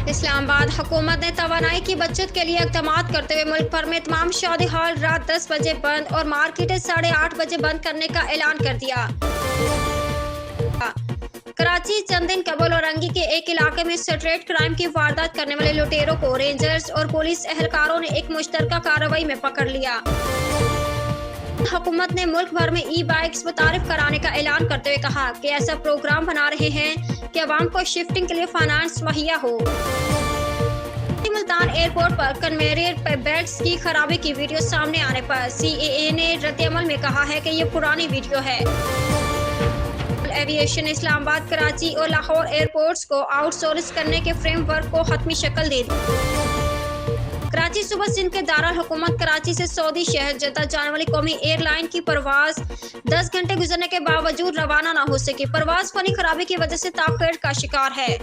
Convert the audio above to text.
इस्लामाबाद हुकूमत ने तवानाई की बचत के लिए इक़दाम करते हुए मुल्क भर में तमाम शादी हॉल रात 10 बजे बंद और मार्केटें 8:30 बजे बंद करने का ऐलान कर दिया। कराची चंद दिन कबल औरंगी के एक इलाके में स्ट्रीट क्राइम की वारदात करने वाले लुटेरों को रेंजर्स और पुलिस एहलकारों ने एक मुश्तरका कार्रवाई में पकड़ लिया। हुकूमत ने मुल्क भर में ई बाइक्स मुतारिफ कराने का ऐलान करते हुए कहा कि ऐसा प्रोग्राम बना रहे हैं कि अवाम को शिफ्टिंग के लिए फाइनेंस मुहैया हो। मुल्तान एयरपोर्ट पर कन्वेयर बेल्ट्स की खराबी की वीडियो सामने आने पर CAA ने रद्दअमल में कहा है कि ये पुरानी वीडियो है। एविएशन इस्लामाबाद, कराची और लाहौर एयरपोर्ट्स को आउटसोर्स करने के फ्रेमवर्क को हतमी शक्ल दे दी। कराची सुबह सिंध के दारुल हुकूमत कराची से सऊदी शहर जद्दा जाने वाली कौमी एयरलाइन की परवाज 10 घंटे गुजरने के बावजूद रवाना न हो सकी। परवाज फनी खराबी की वजह से ताख़ीर का शिकार है।